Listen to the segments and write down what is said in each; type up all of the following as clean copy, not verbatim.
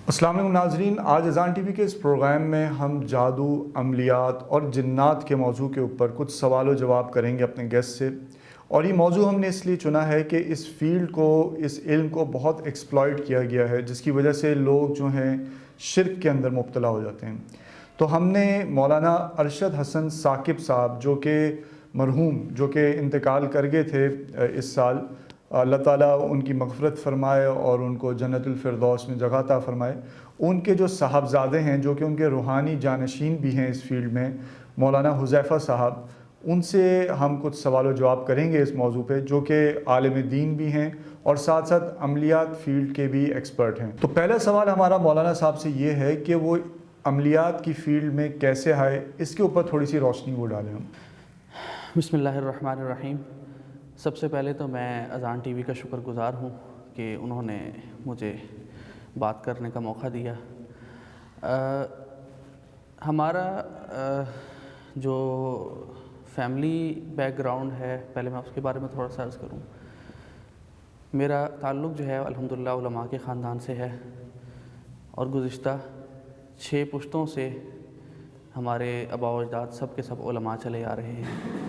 السلام علیکم ناظرین، آج اذان ٹی وی کے اس پروگرام میں ہم جادو، عملیات اور جنات کے موضوع کے اوپر کچھ سوال و جواب کریں گے اپنے گیسٹ سے۔ اور یہ موضوع ہم نے اس لیے چنا ہے کہ اس فیلڈ کو، اس علم کو بہت ایکسپلائٹ کیا گیا ہے، جس کی وجہ سے لوگ جو ہیں شرک کے اندر مبتلا ہو جاتے ہیں۔ تو ہم نے مولانا ارشد حسن ثاقب صاحب، جو کہ مرحوم، جو کہ انتقال کر گئے تھے اس سال، اللہ تعالیٰ ان کی مغفرت فرمائے اور ان کو جنت الفردوس میں جگہ عطا فرمائے، ان کے جو صاحبزادے ہیں، جو کہ ان کے روحانی جانشین بھی ہیں اس فیلڈ میں، مولانا حذیفہ صاحب، ان سے ہم کچھ سوال و جواب کریں گے اس موضوع پہ، جو کہ عالم دین بھی ہیں اور ساتھ ساتھ عملیات فیلڈ کے بھی ایکسپرٹ ہیں۔ تو پہلا سوال ہمارا مولانا صاحب سے یہ ہے کہ وہ عملیات کی فیلڈ میں کیسے آئے، اس کے اوپر تھوڑی سی روشنی وہ ڈالیں ہم۔ بسم اللہ الرحمن الرحیم۔ سب سے پہلے تو میں اذان ٹی وی کا شکر گزار ہوں کہ انہوں نے مجھے بات کرنے کا موقع دیا۔ ہمارا جو فیملی بیک گراؤنڈ ہے، پہلے میں اس کے بارے میں تھوڑا سا عرض کروں۔ میرا تعلق جو ہے الحمدللہ علماء کے خاندان سے ہے، اور گزشتہ 6 پشتوں سے ہمارے آباء و اجداد سب کے سب علماء چلے آ رہے ہیں۔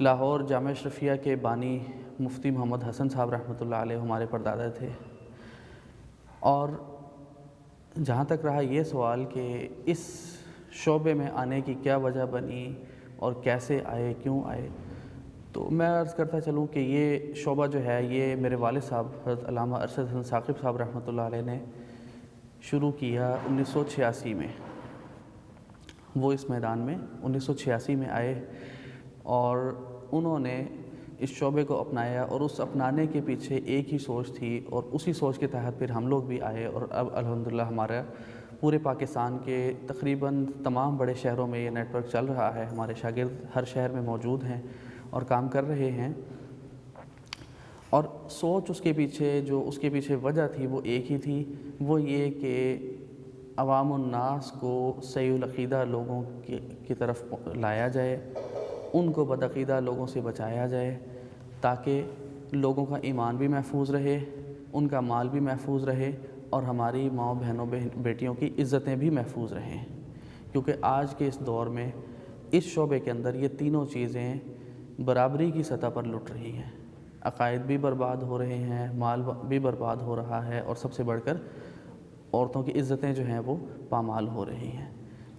لاہور جامعہ اشرفیہ کے بانی مفتی محمد حسن صاحب رحمۃ اللہ علیہ ہمارے پردادا تھے۔ اور جہاں تک رہا یہ سوال کہ اس شعبے میں آنے کی کیا وجہ بنی اور کیسے آئے، کیوں آئے، تو میں عرض کرتا چلوں کہ یہ شعبہ جو ہے یہ میرے والد صاحب حضرت علامہ ارشد حسن ثاقب صاحب رحمۃ اللہ علیہ نے شروع کیا 1986 میں۔ وہ اس میدان میں 1986 میں آئے اور انہوں نے اس شعبے کو اپنایا، اور اس اپنانے کے پیچھے ایک ہی سوچ تھی، اور اسی سوچ کے تحت پھر ہم لوگ بھی آئے، اور اب الحمدللہ ہمارا پورے پاکستان کے تقریباً تمام بڑے شہروں میں یہ نیٹ ورک چل رہا ہے۔ ہمارے شاگرد ہر شہر میں موجود ہیں اور کام کر رہے ہیں۔ اور سوچ اس کے پیچھے وجہ تھی وہ ایک ہی تھی، وہ یہ کہ عوام الناس کو صحیح العقیدہ لوگوں کی طرف لایا جائے، ان کو بدعقیدہ لوگوں سے بچایا جائے، تاکہ لوگوں کا ایمان بھی محفوظ رہے، ان کا مال بھی محفوظ رہے، اور ہماری ماؤں بہنوں بیٹیوں کی عزتیں بھی محفوظ رہیں۔ کیونکہ آج کے اس دور میں اس شعبے کے اندر یہ تینوں چیزیں برابری کی سطح پر لٹ رہی ہیں۔ عقائد بھی برباد ہو رہے ہیں، مال بھی برباد ہو رہا ہے، اور سب سے بڑھ کر عورتوں کی عزتیں جو ہیں وہ پامال ہو رہی ہیں۔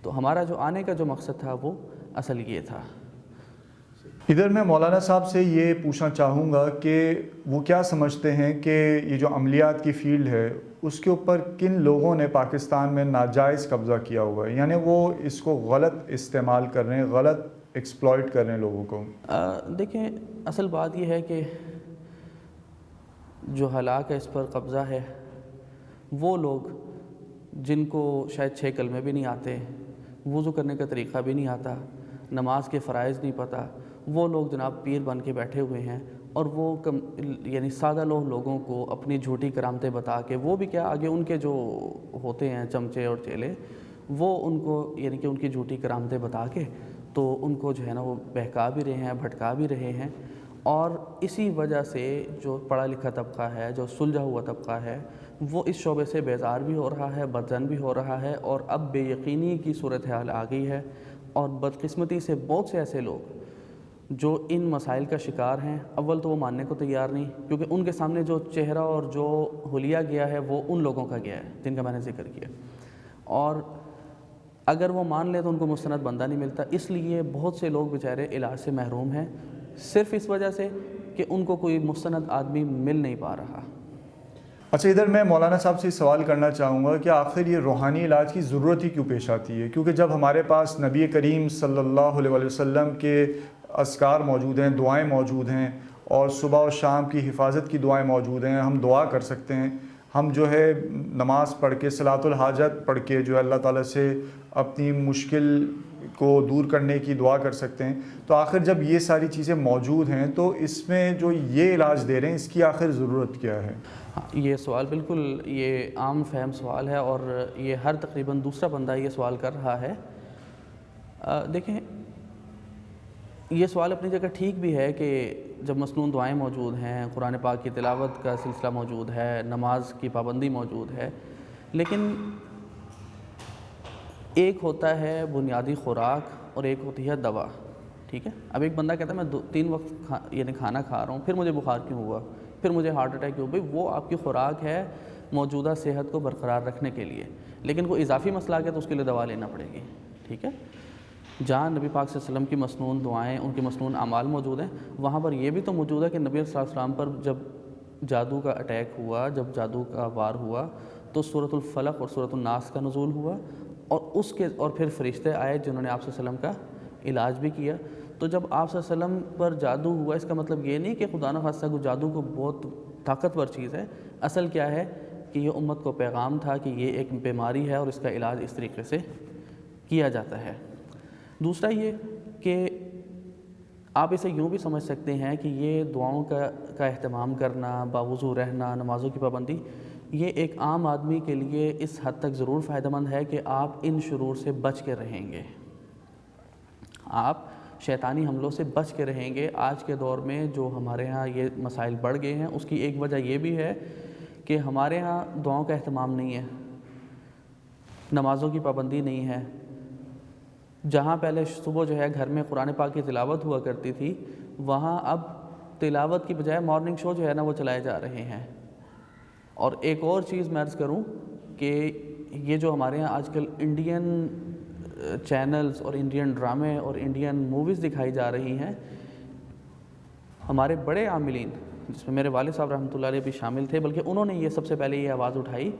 تو ہمارا جو آنے کا جو مقصد تھا وہ اصل یہ تھا۔ ادھر میں مولانا صاحب سے یہ پوچھنا چاہوں گا کہ وہ کیا سمجھتے ہیں کہ یہ جو عملیات کی فیلڈ ہے اس کے اوپر کن لوگوں نے پاکستان میں ناجائز قبضہ کیا ہوا ہے، یعنی وہ اس کو غلط استعمال کر رہے ہیں، غلط ایکسپلائٹ کر رہے ہیں لوگوں کو۔ دیکھیں، اصل بات یہ ہے کہ جو ہلاک ہے اس پر قبضہ ہے، وہ لوگ جن کو شاید 6 کلمے بھی نہیں آتے، وضو کرنے کا طریقہ بھی نہیں آتا، نماز کے فرائض نہیں پتہ، وہ لوگ جناب پیر بن کے بیٹھے ہوئے ہیں، اور وہ یعنی سادہ لوگوں کو اپنی جھوٹی کرامتیں بتا کے، وہ بھی کیا، آگے ان کے جو ہوتے ہیں چمچے اور چیلے، وہ ان کو یعنی کہ ان کی جھوٹی کرامتیں بتا کے تو ان کو جو ہے نا وہ بہکا بھی رہے ہیں، بھٹکا بھی رہے ہیں۔ اور اسی وجہ سے جو پڑھا لکھا طبقہ ہے، جو سلجھا ہوا طبقہ ہے، وہ اس شعبے سے بیزار بھی ہو رہا ہے، بدظن بھی ہو رہا ہے، اور اب بے یقینی کی صورتحال آ گئی ہے۔ اور بدقسمتی سے بہت سے ایسے لوگ جو ان مسائل کا شکار ہیں، اول تو وہ ماننے کو تیار نہیں، کیونکہ ان کے سامنے جو چہرہ اور جو حلیہ گیا ہے وہ ان لوگوں کا گیا ہے جن کا میں نے ذکر کیا، اور اگر وہ مان لے تو ان کو مستند بندہ نہیں ملتا۔ اس لیے بہت سے لوگ بیچارے علاج سے محروم ہیں، صرف اس وجہ سے کہ ان کو کوئی مستند آدمی مل نہیں پا رہا۔ اچھا، ادھر میں مولانا صاحب سے سوال کرنا چاہوں گا کہ آخر یہ روحانی علاج کی ضرورت ہی کیوں پیش آتی ہے؟ کیونکہ جب ہمارے پاس نبی کریم صلی اللہ علیہ وسلم کے اذکار موجود ہیں، دعائیں موجود ہیں، اور صبح و شام کی حفاظت کی دعائیں موجود ہیں، ہم دعا کر سکتے ہیں، ہم جو ہے نماز پڑھ کے صلاۃ الحاجت پڑھ کے جو ہے اللہ تعالیٰ سے اپنی مشکل کو دور کرنے کی دعا کر سکتے ہیں، تو آخر جب یہ ساری چیزیں موجود ہیں تو اس میں جو یہ علاج دے رہے ہیں اس کی آخر ضرورت کیا ہے؟ یہ سوال بالکل یہ عام فہم سوال ہے، اور یہ ہر تقریباً دوسرا بندہ یہ سوال کر رہا ہے۔ دیکھیں، یہ سوال اپنی جگہ ٹھیک بھی ہے کہ جب مسنون دعائیں موجود ہیں، قرآن پاک کی تلاوت کا سلسلہ موجود ہے، نماز کی پابندی موجود ہے، لیکن ایک ہوتا ہے بنیادی خوراک اور ایک ہوتی ہے دوا، ٹھیک ہے؟ اب ایک بندہ کہتا ہے میں 3 وقت یعنی کھانا کھا رہا ہوں، پھر مجھے بخار کیوں ہوا، پھر مجھے ہارٹ اٹیک کیوں؟ بھائی وہ آپ کی خوراک ہے موجودہ صحت کو برقرار رکھنے کے لیے، لیکن کوئی اضافی مسئلہ آ گیا تو اس کے لیے دوا لینا پڑے گی، ٹھیک ہے؟ جہاں نبی پاک صلی اللہ علیہ وسلم کی مسنون دعائیں، ان کے مسنون اعمال موجود ہیں، وہاں پر یہ بھی تو موجود ہے کہ نبی صلی اللہ علیہ وسلم پر جب جادو کا اٹیک ہوا، جب جادو کا وار ہوا تو سورۃ الفلق اور سورۃ الناس کا نزول ہوا، اور پھر فرشتے آئے جنہوں نے آپ صلی اللہ علیہ وسلم کا علاج بھی کیا۔ تو جب آپ صلی اللہ علیہ وسلم پر جادو ہوا، اس کا مطلب یہ نہیں کہ خدا نخواستہ کو جادو کو بہت طاقتور چیز ہے، اصل کیا ہے کہ یہ امت کو پیغام تھا کہ یہ ایک بیماری ہے اور اس کا علاج اس طریقے سے کیا جاتا ہے۔ دوسرا یہ کہ آپ اسے یوں بھی سمجھ سکتے ہیں کہ یہ دعاؤں کا اہتمام کرنا، باوضو رہنا، نمازوں کی پابندی، یہ ایک عام آدمی کے لیے اس حد تک ضرور فائدہ مند ہے کہ آپ ان شرور سے بچ کے رہیں گے، آپ شیطانی حملوں سے بچ کے رہیں گے۔ آج کے دور میں جو ہمارے ہاں یہ مسائل بڑھ گئے ہیں، اس کی ایک وجہ یہ بھی ہے کہ ہمارے ہاں دعاؤں کا اہتمام نہیں ہے، نمازوں کی پابندی نہیں ہے۔ جہاں پہلے صبح جو ہے گھر میں قرآن پاک کی تلاوت ہوا کرتی تھی، وہاں اب تلاوت کی بجائے مارننگ شو جو ہے نا وہ چلائے جا رہے ہیں۔ اور ایک اور چیز میں عرض کروں کہ یہ جو ہمارے ہاں آج کل انڈین چینلز اور انڈین ڈرامے اور انڈین موویز دکھائی جا رہی ہیں، ہمارے بڑے عاملین جس میں میرے والد صاحب رحمۃ اللہ علیہ بھی شامل تھے، بلکہ انہوں نے یہ سب سے پہلے یہ آواز اٹھائی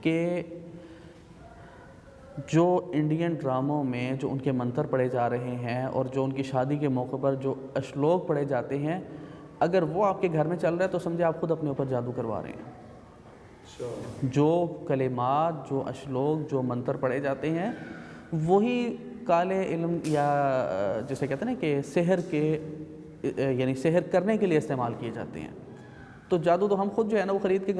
کہ جو انڈین ڈراموں میں جو ان کے منتر پڑھے جا رہے ہیں اور جو ان کی شادی کے موقع پر جو اشلوک پڑھے جاتے ہیں، اگر وہ آپ کے گھر میں چل رہا ہے تو سمجھے آپ خود اپنے اوپر جادو کروا رہے ہیں۔ جو کلمات، جو اشلوک، جو منتر پڑھے جاتے ہیں، وہی کالے علم یا جسے کہتے ہیں نا کہ سحر کے یعنی سحر کرنے کے لیے استعمال کیے جاتے ہیں۔ تو جادو تو ہم خود جو ہے نا وہ خرید کے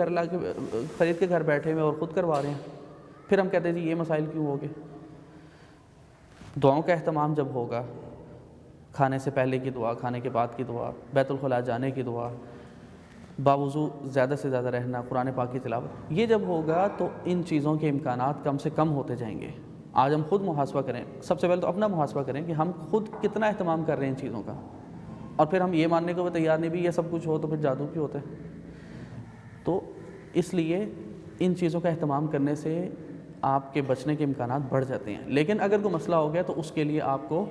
گھر بیٹھے ہوئے اور خود کروا رہے ہیں، پھر ہم کہتے ہیں جی یہ مسائل کیوں ہو گئے؟ دعاؤں کا اہتمام جب ہوگا، کھانے سے پہلے کی دعا، کھانے کے بعد کی دعا، بیت الخلاء جانے کی دعا، باوضو زیادہ سے زیادہ رہنا، قرآن پاک کی تلاوت، یہ جب ہوگا تو ان چیزوں کے امکانات کم سے کم ہوتے جائیں گے۔ آج ہم خود محاسبہ کریں، سب سے پہلے تو اپنا محاسبہ کریں کہ ہم خود کتنا اہتمام کر رہے ہیں ان چیزوں کا، اور پھر ہم یہ ماننے کو بھی تیار نہیں بھی یہ سب کچھ ہو تو پھر جادو کیوں ہوتا ہے؟ تو اس لیے ان چیزوں کا اہتمام کرنے سے آپ کے بچنے کے امکانات بڑھ جاتے ہیں۔ لیکن اگر کوئی مسئلہ ہو گیا تو اس کے لیے آپ کو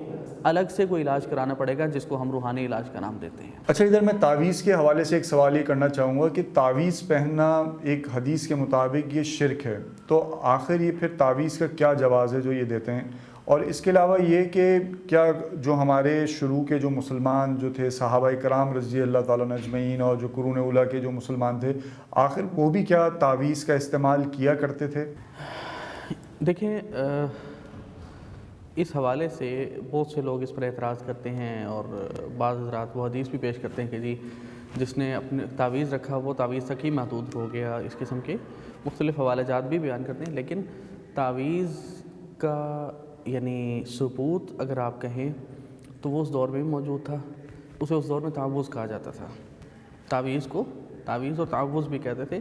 الگ سے کوئی علاج کرانا پڑے گا، جس کو ہم روحانی علاج کا نام دیتے ہیں۔ اچھا، ادھر میں تعویذ کے حوالے سے ایک سوال یہ کرنا چاہوں گا کہ تعویذ پہننا ایک حدیث کے مطابق یہ شرک ہے، تو آخر یہ پھر تعویذ کا کیا جواز ہے جو یہ دیتے ہیں؟ اور اس کے علاوہ یہ کہ کیا جو ہمارے شروع کے جو مسلمان جو تھے صحابہ کرام رضی اللہ تعالیٰ عنہ اجمعین اور جو قرون اولیٰ کے جو مسلمان تھے، آخر وہ بھی کیا تعویذ کا استعمال کیا کرتے تھے؟ دیکھیں، اس حوالے سے بہت سے لوگ اس پر اعتراض کرتے ہیں، اور بعض حضرات وہ حدیث بھی پیش کرتے ہیں کہ جی جس نے اپنے تعویذ رکھا وہ تعویذ تک ہی محدود ہو گیا، اس قسم کے مختلف حوالہ جات بھی بیان کرتے ہیں۔ لیکن تعویذ کا یعنی ثبوت اگر آپ کہیں تو وہ اس دور میں بھی موجود تھا، اسے اس دور میں تعوذ کہا جاتا تھا۔ تعویذ کو تعویذ اور تعوذ بھی کہتے تھے۔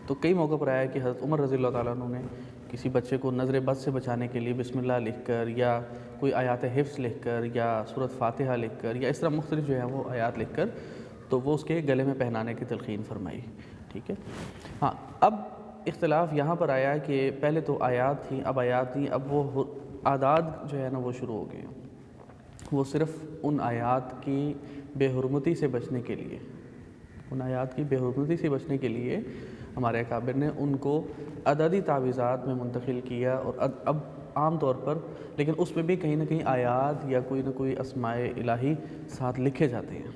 تو کئی موقع پر آیا کہ حضرت عمر رضی اللہ تعالیٰ عنہ نے کسی بچے کو نظر بد سے بچانے کے لیے بسم اللہ لکھ کر یا کوئی آیات حفظ لکھ کر یا سورۃ فاتحہ لکھ کر یا اس طرح مختلف جو ہے وہ آیات لکھ کر تو وہ اس کے گلے میں پہنانے کی تلقین فرمائی، ٹھیک ہے۔ ہاں، اب اختلاف یہاں پر آیا کہ پہلے تو آیات تھیں، اب آیات تھیں، اب وہ اعداد جو ہے نا وہ شروع ہو گئے۔ وہ صرف ان آیات کی بے حرمتی سے بچنے کے لیے، ان آیات کی بے حرمتی سے بچنے کے لیے ہمارے اکابر نے ان کو عددی تعویذات میں منتقل کیا، اور اب عام طور پر لیکن اس میں بھی کہیں نہ کہیں آیات یا کوئی نہ کوئی اسماء الہی ساتھ لکھے جاتے ہیں۔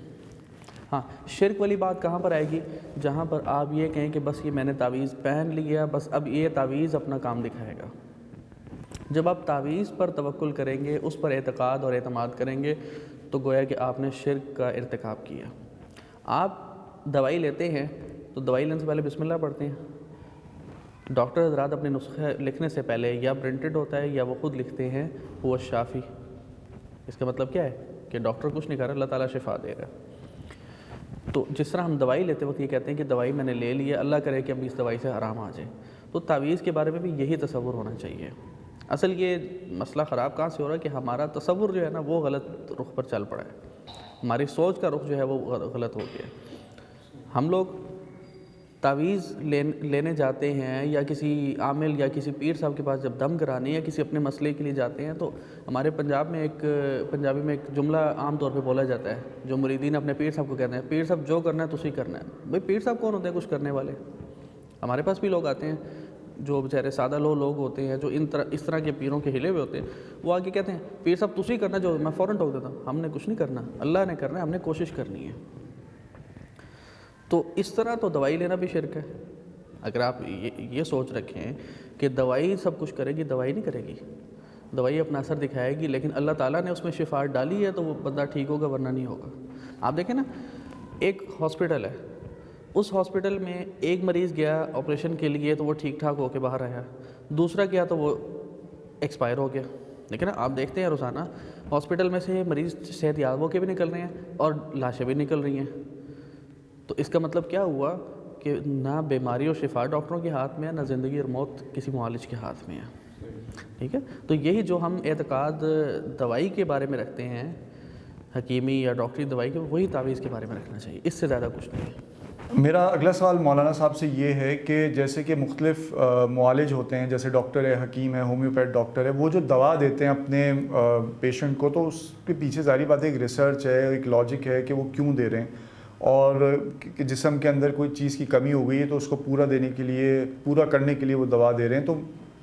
ہاں، شرک والی بات کہاں پر آئے گی؟ جہاں پر آپ یہ کہیں کہ بس یہ میں نے تعویذ پہن لیا، بس اب یہ تعویذ اپنا کام دکھائے گا۔ جب آپ تعویذ پر توکل کریں گے، اس پر اعتقاد اور اعتماد کریں گے، تو گویا کہ آپ نے شرک کا ارتکاب کیا۔ آپ دوائی لیتے ہیں تو دوائی لینے سے پہلے بسم اللہ پڑھتے ہیں۔ ڈاکٹر حضرات اپنے نسخے لکھنے سے پہلے یا پرنٹڈ ہوتا ہے یا وہ خود لکھتے ہیں هو الشافی۔ اس کا مطلب کیا ہے کہ ڈاکٹر کچھ نہیں کر رہا، اللہ تعالیٰ شفا دے رہا ہے۔ تو جس طرح ہم دوائی لیتے وقت یہ کہتے ہیں کہ دوائی میں نے لے لی ہے، اللہ کرے کہ اب اس دوائی سے آرام آ جائے، تو تعویذ کے بارے میں بھی یہی تصور ہونا چاہیے. اصل یہ مسئلہ خراب کہاں سے ہو رہا ہے کہ ہمارا تصور جو ہے نا وہ غلط رخ پر چل پڑا ہے، ہماری سوچ کا رخ جو ہے وہ غلط ہو گیا ہے. ہم لوگ تعویذ لینے جاتے ہیں یا کسی عامل یا کسی پیر صاحب کے پاس جب دم کرانے یا کسی اپنے مسئلے کے لیے جاتے ہیں، تو ہمارے پنجابی میں ایک جملہ عام طور پہ بولا جاتا ہے جو مریدین اپنے پیر صاحب کو کہتے ہیں، پیر صاحب جو کرنا ہے تسی کرنا ہے. بھئی پیر صاحب کون ہوتے ہیں کچھ کرنے والے؟ ہمارے پاس بھی لوگ آتے ہیں جو بیچارے سادہ لوگ ہوتے ہیں، جو اس طرح کے پیروں کے ہلے ہوئے ہوتے ہیں، وہ آگے کہتے ہیں پیر صاحب تسی کرنا جو میں فوراً ٹوک دیتا ہوں، ہم نے کچھ نہیں کرنا، اللہ نے کرنا ہے، ہم نے کوشش کرنی ہے. تو اس طرح تو دوائی لینا بھی شرک ہے. اگر آپ یہ سوچ رکھیں کہ دوائی سب کچھ کرے گی، دوائی نہیں کرے گی. دوائی اپنا اثر دکھائے گی، لیکن اللہ تعالیٰ نے اس میں شفا ڈالی ہے تو وہ بندہ ٹھیک ہوگا، ورنہ نہیں ہوگا. آپ دیکھیں نا، ایک ہاسپٹل ہے، اس ہاسپٹل میں ایک مریض گیا آپریشن کے لیے تو وہ ٹھیک ٹھاک ہو کے باہر آیا، دوسرا گیا تو وہ ایکسپائر ہو گیا. لیکن آپ دیکھتے ہیں روزانہ ہاسپٹل میں سے مریض صحت یاب ہو کے بھی نکل رہے ہیں اور لاشیں بھی نکل رہی ہیں. تو اس کا مطلب کیا ہوا کہ نہ بیماری اور شفا ڈاکٹروں کے ہاتھ میں ہے، نہ زندگی اور موت کسی معالج کے ہاتھ میں ہے. ٹھیک ہے، تو یہی جو ہم اعتقاد دوائی کے بارے میں رکھتے ہیں، حکیمی یا ڈاکٹری دوائی کے، وہی تعویذ کے بارے میں رکھنا چاہیے، اس سے زیادہ کچھ نہیں ہے. میرا اگلا سوال مولانا صاحب سے یہ ہے کہ جیسے کہ مختلف معالج ہوتے ہیں، جیسے ڈاکٹر ہے، حکیم ہے، ہومیوپیتھ ڈاکٹر ہے، وہ جو دوا دیتے ہیں اپنے پیشنٹ کو، تو اس کے پیچھے ظاہری بات ہے ایک ریسرچ ہے، ایک لاجک ہے کہ وہ کیوں دے رہے ہیں، اور جسم کے اندر کوئی چیز کی کمی ہو گئی ہے تو اس کو پورا کرنے کے لیے وہ دوا دے رہے ہیں. تو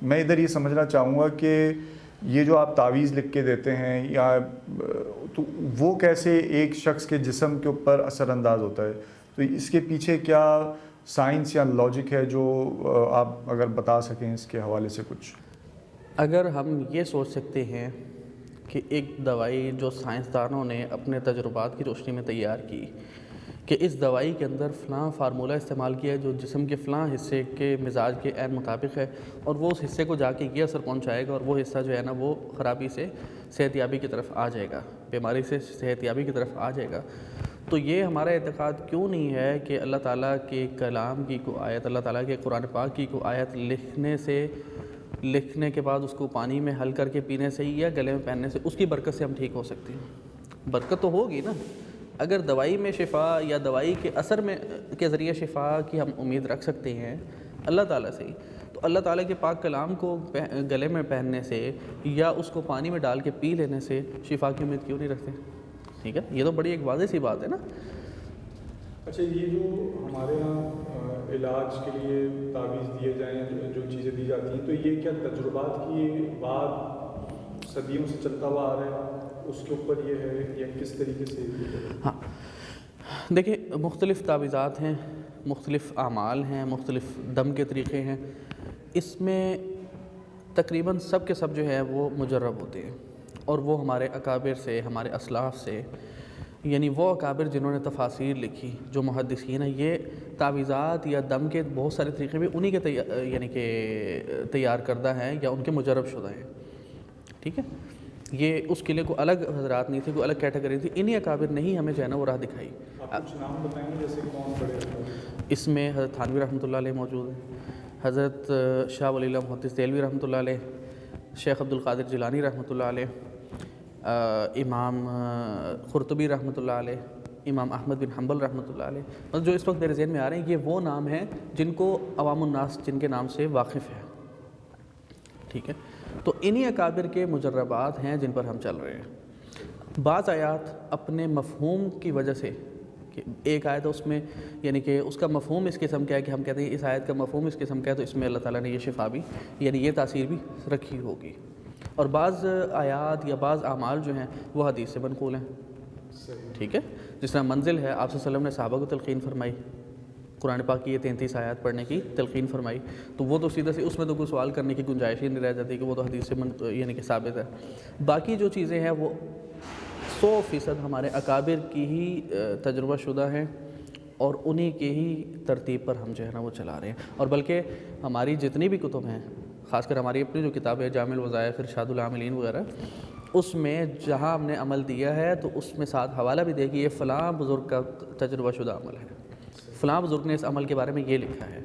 میں ادھر یہ سمجھنا چاہوں گا کہ یہ جو آپ تعویذ لکھ کے دیتے ہیں یا تو وہ کیسے ایک شخص کے جسم کے اوپر اثر انداز ہوتا ہے؟ تو اس کے پیچھے کیا سائنس یا لاجک ہے جو آپ اگر بتا سکیں اس کے حوالے سے کچھ؟ اگر ہم یہ سوچ سکتے ہیں کہ ایک دوائی جو سائنسدانوں نے اپنے تجربات کی روشنی میں تیار کی کہ اس دوائی کے اندر فلاں فارمولہ استعمال کیا ہے جو جسم کے فلاں حصے کے مزاج کے عین مطابق ہے، اور وہ اس حصے کو جا کے یہ اثر پہنچائے گا، اور وہ حصہ جو ہے نا وہ خرابی سے صحت یابی کی طرف آ جائے گا، بیماری سے صحت یابی کی طرف آ جائے گا. تو یہ ہمارا اعتقاد کیوں نہیں ہے کہ اللہ تعالیٰ کے کلام کی کوئی آیت، اللہ تعالیٰ کے قرآن پاک کی کوئی آیت لکھنے کے بعد اس کو پانی میں حل کر کے پینے سے یا گلے میں پہننے سے اس کی برکت سے ہم ٹھیک ہو سکتے ہیں؟ برکت تو ہوگی نا. اگر دوائی میں شفا یا دوائی کے اثر میں کے ذریعے شفا کی ہم امید رکھ سکتے ہیں اللہ تعالیٰ سے، تو اللہ تعالیٰ کے پاک کلام کو گلے میں پہننے سے یا اس کو پانی میں ڈال کے پی لینے سے شفا کی امید کیوں نہیں رکھتے؟ ٹھیک ہے، یہ تو بڑی ایک واضح سی بات ہے نا. اچھا، یہ جو ہمارے یہاں علاج کے لیے تعویذ دیے جائیں، جو چیزیں دی جاتی ہیں، تو یہ کیا تجربات کی بعد صدیوں سے چلتا ہوا آ رہا ہے، اس کے اوپر یہ ہے یا کس طریقے سے؟ ہاں دیکھیں، مختلف تعویذات ہیں، مختلف اعمال ہیں، مختلف دم کے طریقے ہیں. اس میں تقریباً سب کے سب جو ہے وہ مجرب ہوتے ہیں، اور وہ ہمارے اکابر سے، ہمارے اسلاف سے، یعنی وہ اکابر جنہوں نے تفاسیر لکھی، جو محدثین ہیں، یہ تعویذات یا دم کے بہت سارے طریقے بھی انہی کے یعنی کہ تیار کردہ ہیں یا ان کے مجرب شدہ ہیں. ٹھیک ہے، یہ اس کے لیے کوئی الگ حضرات نہیں تھے، کوئی الگ کیٹیگری تھی، انہی اکابر نے ہی ہمیں جو ہے نا وہ راہ دکھائی. آپ کچھ نام بتائیں گے جیسے کون بڑے؟ اس میں حضرت تھانوی رحمۃ اللہ علیہ موجود ہیں، حضرت شاہ ولی اللہ محدث دہلوی رحمۃ اللہ علیہ، شیخ عبد القادر جیلانی رحمۃ اللہ علیہ، امام قرطبی رحمۃ اللہ علیہ، امام احمد بن حنبل رحمۃ اللہ علیہ. مطلب جو اس وقت میرے ذہن میں آ رہے ہیں یہ وہ نام ہیں جن کو عوام الناس جن کے نام سے واقف ہے. ٹھیک ہے، تو انہی اکابر کے مجربات ہیں جن پر ہم چل رہے ہیں. بعض آیات اپنے مفہوم کی وجہ سے، کہ ایک آیت ہے اس میں یعنی کہ اس کا مفہوم اس قسم کا ہے کہ ہم کہتے ہیں اس آیت کا مفہوم اس قسم کا ہے، تو اس میں اللہ تعالیٰ نے یہ شفا بھی یعنی یہ تاثیر بھی رکھی ہوگی. اور بعض آیات یا بعض اعمال جو ہیں وہ حدیث سے منقول ہیں. ٹھیک ہے، جس طرح منزل ہے، آپ صلی اللہ علیہ وسلم نے صحابہ کو تلقین فرمائی، قرآن پاک کی یہ 33 آیات پڑھنے کی تلقین فرمائی، تو وہ تو سیدھا سے اس میں تو کوئی سوال کرنے کی گنجائش ہی نہیں رہ جاتی کہ وہ تو حدیث سے یعنی کہ ثابت ہے. باقی جو چیزیں ہیں وہ 100% ہمارے اکابر کی ہی تجربہ شدہ ہیں، اور انہی کی ہی ترتیب پر ہم جو ہے نا وہ چلا رہے ہیں. اور بلکہ ہماری جتنی بھی کتب ہیں، خاص کر ہماری اپنی جو کتاب ہے جامع الوظائف، ارشاد العاملین وغیرہ، اس میں جہاں ہم نے عمل دیا ہے تو اس میں ساتھ حوالہ بھی دے کہ یہ فلاں بزرگ کا تجربہ شدہ عمل ہے، فلاں بزرگ نے اس عمل کے بارے میں یہ لکھا ہے.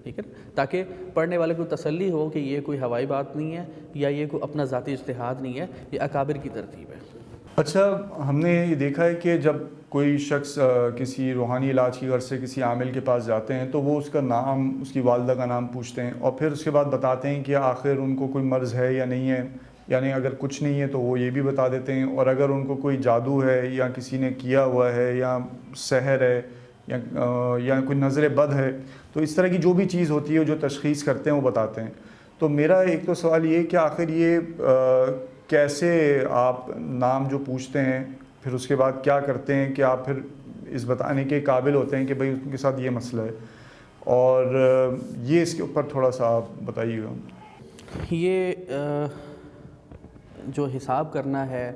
ٹھیک ہے، تاکہ پڑھنے والے کو تسلی ہو کہ یہ کوئی ہوائی بات نہیں ہے یا یہ کوئی اپنا ذاتی اجتہاد نہیں ہے، یہ اکابر کی ترتیب ہے۔ اچھا، ہم نے یہ دیکھا ہے کہ جب کوئی شخص کسی روحانی علاج کی غرض سے کسی عامل کے پاس جاتے ہیں تو وہ اس کا نام، اس کی والدہ کا نام پوچھتے ہیں اور پھر اس کے بعد بتاتے ہیں کہ آخر ان کو کوئی مرض ہے یا نہیں ہے، یعنی اگر کچھ نہیں ہے تو وہ یہ بھی بتا دیتے ہیں، اور اگر ان کو کوئی جادو ہے یا کسی نے کیا ہوا ہے یا سحر ہے یا کوئی نظر بد ہے، تو اس طرح کی جو بھی چیز ہوتی ہے جو تشخیص کرتے ہیں وہ بتاتے ہیں۔ تو میرا ایک تو سوال یہ کہ آخر یہ کیسے آپ نام جو پوچھتے ہیں پھر اس کے بعد کیا کرتے ہیں کہ آپ پھر اس بتانے کے قابل ہوتے ہیں کہ بھئی ان کے ساتھ یہ مسئلہ ہے، اور یہ اس کے اوپر تھوڑا سا آپ بتائیے گا۔ یہ جو حساب کرنا ہے،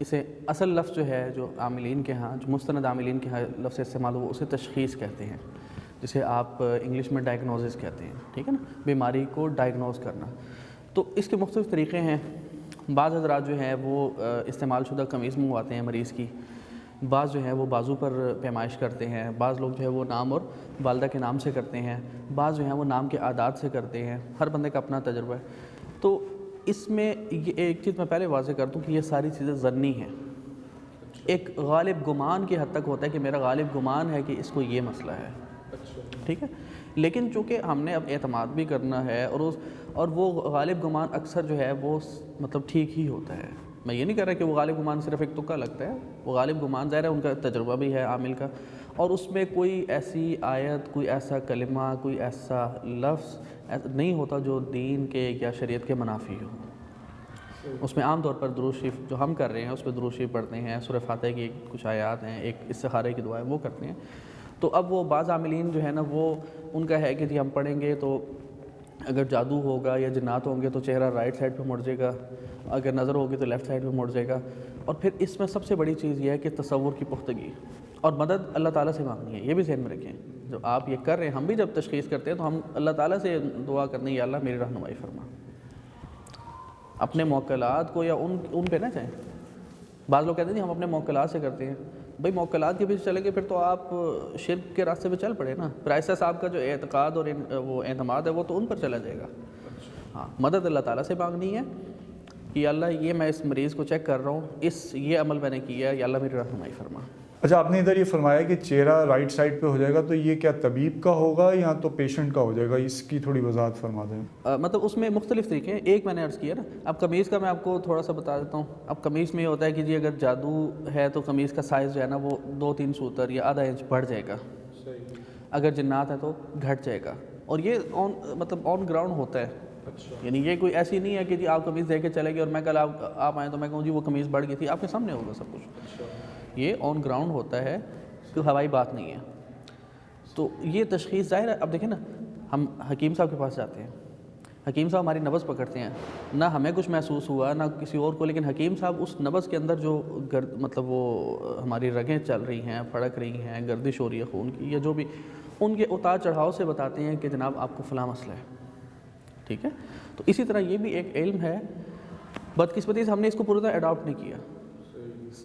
اسے اصل لفظ جو ہے جو عاملین کے ہاں، جو مستند عاملین کے ہاں لفظ استعمال ہو، اسے تشخیص کہتے ہیں، جسے آپ انگلش میں ڈائگنوزس کہتے ہیں، ٹھیک ہے نا، بیماری کو ڈائگنوز کرنا۔ تو اس کے مختلف طریقے ہیں۔ بعض حضرات جو ہیں وہ استعمال شدہ قمیص منگواتے ہیں مریض کی، بعض جو ہیں وہ بازو پر پیمائش کرتے ہیں، بعض لوگ جو ہے وہ نام اور والدہ کے نام سے کرتے ہیں، بعض جو ہیں وہ نام کے اعداد سے کرتے ہیں، ہر بندے کا اپنا تجربہ ہے۔ تو اس میں یہ ایک چیز میں پہلے واضح کر دوں کہ یہ ساری چیزیں ظنی ہیں، ایک غالب گمان کی حد تک ہوتا ہے کہ میرا غالب گمان ہے کہ اس کو یہ مسئلہ ہے، ٹھیک ہے، لیکن چونکہ ہم نے اب اعتماد بھی کرنا ہے اور وہ غالب گمان اکثر جو ہے وہ مطلب ٹھیک ہی ہوتا ہے۔ میں یہ نہیں کہہ رہا کہ وہ غالب گمان صرف ایک تکا لگتا ہے، وہ غالب گمان ظاہر ہے ان کا تجربہ بھی ہے عامل کا، اور اس میں کوئی ایسی آیت، کوئی ایسا کلمہ، کوئی ایسا لفظ نہیں ہوتا جو دین کے یا شریعت کے منافی ہو۔ اس میں عام طور پر درود شریف جو ہم کر رہے ہیں اس پہ درود شریف پڑھتے ہیں، سورہ فاتحہ کی کچھ آیات ہیں، ایک استخارے کی دعا ہے وہ کرتے ہیں۔ تو اب وہ بعض عاملین جو ہے نا وہ ان کا ہے کہ جی ہم پڑھیں گے تو اگر جادو ہوگا یا جنات ہوں گے تو چہرہ رائٹ سائڈ پہ مڑ جائے گا، اگر نظر ہوگی تو لیفٹ سائڈ پہ مڑ جائے گا، اور پھر اس میں سب سے بڑی چیز یہ ہے کہ تصور کی پختگی اور مدد اللہ تعالیٰ سے مانگنی ہے۔ یہ بھی ذہن میں رکھیں، جو آپ یہ کر رہے ہیں، ہم بھی جب تشخیص کرتے ہیں تو ہم اللہ تعالیٰ سے دعا کرتے ہیں، یا اللہ میری رہنمائی فرما، اپنے موکلات کو یا ان پہ نہ جائیں۔ بعض لوگ کہتے ہیں جی ہم اپنے موکلات سے کرتے ہیں، بھئی موکلات کے پیچھے چلیں گے پھر تو آپ شرک کے راستے پہ چل پڑے نا، پھر ایسا صاحب کا جو اعتقاد اور وہ اعتماد ہے وہ تو ان پر چلا جائے گا۔ ہاں، مدد اللہ تعالیٰ سے مانگنی ہے کہ اللہ یہ میں اس مریض کو چیک کر رہا ہوں، یہ عمل میں نے کیا ہے، یا اللہ میری رہنمائی فرما۔ اچھا، آپ نے ادھر یہ فرمایا کہ چہرہ رائٹ سائڈ پہ ہو جائے گا، تو یہ کیا طبیب کا ہوگا یا تو پیشنٹ کا ہو جائے گا؟ اس کی تھوڑی وضاحت فرما دیں۔ مطلب اس میں مختلف طریقے ہیں، ایک میں نے عرض کیا نا، اب قمیص کا میں آپ کو تھوڑا سا بتا دیتا ہوں۔ اب قمیص میں یہ ہوتا ہے کہ جی اگر جادو ہے تو قمیص کا سائز جو ہے نا وہ 2-3 سوتر یا آدھا انچ بڑھ جائے گا، اگر جنات ہے تو گھٹ جائے گا، اور یہ آن گراؤنڈ ہوتا ہے، یعنی یہ کوئی ایسی نہیں ہے کہ جی آپ قمیص دے کے چلے گئے اور میں کل آپ آئیں تو میں کہوں جی وہ قمیص بڑھ گئی تھی، آپ کے سامنے ہوگا سب کچھ، یہ آن گراؤنڈ ہوتا ہے، کوئی ہوائی بات نہیں ہے۔ تو یہ تشخیص ظاہر ہے، اب دیکھیں نا، ہم حکیم صاحب کے پاس جاتے ہیں، حکیم صاحب ہماری نبض پکڑتے ہیں، نہ ہمیں کچھ محسوس ہوا نہ کسی اور کو، لیکن حکیم صاحب اس نبض کے اندر جو مطلب وہ ہماری رگیں چل رہی ہیں، پھڑک رہی ہیں، گردش ہو رہی ہے خون کی، یا جو بھی ان کے اتار چڑھاؤ سے بتاتے ہیں کہ جناب آپ کو فلاں مسئلہ ہے، ٹھیک ہے۔ تو اسی طرح یہ بھی ایک علم ہے، بدقسمتی سے ہم نے اس کو پوری طرح اڈاپٹ نہیں کیا،